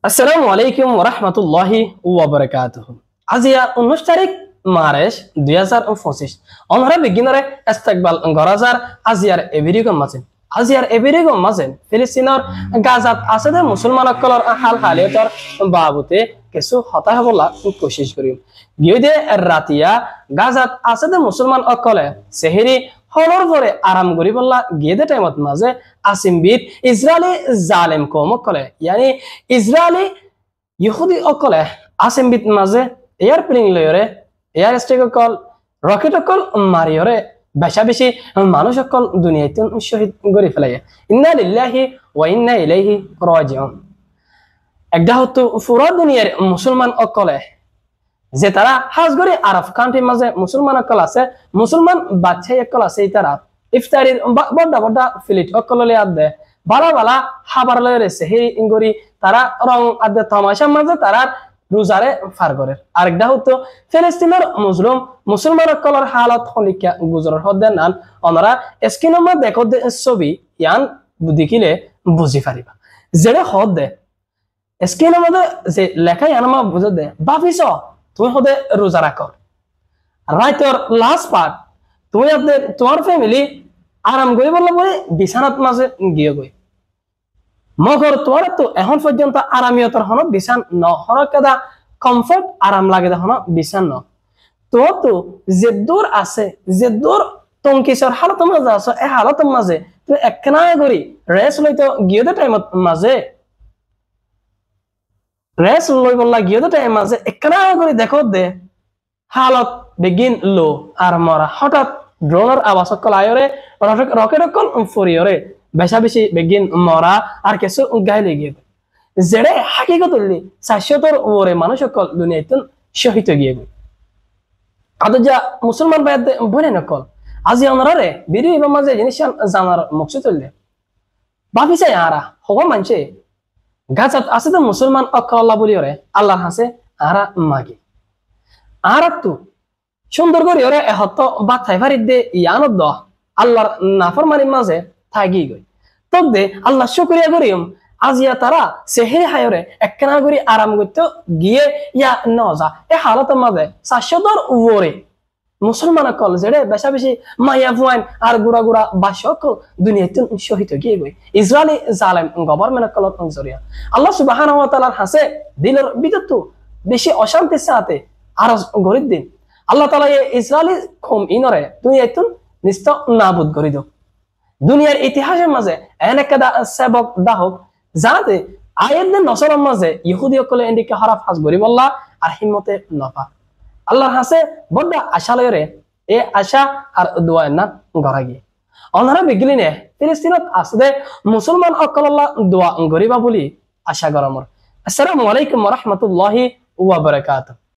আসসালামু আলাইকুম ওয়া রাহমাতুল্লাহি ওয়া বারাকাতুহু। আজিয়া 19 তারিখ মার্চ 2025 অনরা বিগিনরে ইস্তেকবাল গরাজার আজিয়ার এভিরিগম মাঝে ফিলিস্তিনের গাজাত আছে দে মুসলমান কলর হাল হালিয়তর বাবুতে কিছু হতা হবলা কোশিশ করিম গিয়ে রাতিয়া গাজাত আছে দে মুসলমান অকলে সেহেরি হলর পরে আরাম করি বললা গিয়ে দে টাইমত মাঝে আসিমবিদ ইসরায়েলি জালেম কম কলে ইয়ানি ইসরায়েলি ইহুদি অকলে আসিমবিদ মাঝে এয়ারপ্লেন লয়রে এয়ার স্ট্রাইক অকল রকেট অকল মারিয়রে বেশা বেশি মানুষ অকল দুনিয়াতে শহীদ করে ফেলাই ইন্না লিল্লাহি ওয়া ইন্না ইলাইহি রাজিউন। একটা হতো পুরো দুনিয়ার মুসলমান অকলে যে তারা হাজ করে আরব কান্ট্রির মাঝে মুসলমান অকল আছে, মুসলমান বাচ্চা অকল আছে, তারা ইফতারির বড় বড় ফিলিট অকললে আদে বালা বালা খাবার লয়ে সেহেরি গরি তারা রং আদে তামাশার মাঝে তারা রোজারে ফার করে। আরেকটা হতো ফিলিস্তিনের মুসলমান অকলর হালত খনিকা গুজরার হদ্দে নান ওনারা স্ক্রিনের মধ্যে দেখো ছবি ইয়ান দেখিলে বুঝি পারিবা যেটা হদ দে স্ক্রিনের মধ্যে যে লেখা ইয়ানমা বুঝে দে ভাবিস তুমি হদে রোজা রাখো রাইতর লাস্ট পার্ট তুমি আপনার তোমার ফ্যামিলি আরাম করে বললো বলে বিছানাত মাঝে গিয়ে গই মগর তোমার তো এখন পর্যন্ত আরামিয়তর হন বিছান ন হন কেদা কমফর্ট আরাম লাগে হন বিছান ন তো যে দূর আছে যে দূর টঙ্কিসর হালত মাঝে আছো এই হালত মাঝে তুমি একখানা করি রেস্ট লইতে গিয়ে দে টাইমত মাঝে রেস্ট লই বললা গিয়ে দে টাইম মাঝে একখানা করে দেখো দে হালত বেগিন লো আর মরা হঠাৎ ড্রোনের আওয়াজ অকল আয়রে রকেট অকল ফরিয়রে বেশা বেশি বেগিন মরা আর কিছু গাইলে গিয়ে যেড়ে হাকিকত শাশ্বতর ওরে মানুষ অকল দুনিয়াতে শহীদ গিয়ে আদর যা মুসলমান ভাই বলে নকল আজি অনরারে বিড়ি এবং মাঝে জিনিস জানার মুখে তুললে ভাবি চাই আরা হব মানছে গাছাত আছে তো মুসলমান অকল্লা বলি ওরে আল্লাহর হাসে আরা মাগি আর তো সুন্দর করে ওরে এহত বা থাইভারি দে ইয়ানত দ আল্লাহর নাফরমানির মাঝে থাকি গই তব দে আল্লাহ শুকরিয়া করিম আজিয়া তারা সেহে হায়রে একখানা করে আরাম করতে গিয়ে ইয়া নজা এ হালতের মাঝে শাশ্বতর ওরে মুসলমান কল যেড়ে বেশা বেশি মাইয়া ফুয়াইন আর গুড়া গুড়া বা সকল দুনিয়াতে শহীদ গিয়ে গই ইসরায়েলি জালেম গভর্নমেন্ট কল জরিয়া আল্লাহ সুবহানাহু ওয়া তাআলার হাসে দিলের বিদ্যুৎ বেশি অশান্তির সাথে আর গরিব দিন আল্লাহ তাআলা ইসরায়েলি কম ইনরে দুনিয়াতে নিস্ত নাবুদ করে দাও দুনিয়ার ইতিহাসের মাঝে এনেকা সেবক দাহক যাতে আয়াত নসরের মাঝে ইহুদি সকলে এদিকে হারাফ হাজ গরিব আল্লাহ আর হিম্মতে নফা আল্লাহর হাসে বড় আশা লয়রে এ আশা আর দোয়া না গড়া গিয়ে অনারা বিগলিনে ফিলিস্তিনত আসলে মুসলমান অকল্লাহ দোয়া গরিবা বলি আশা গরমর। আসসালামু আলাইকুম ওয়া রাহমাতুল্লাহি ওয়া বারাকাতুহু।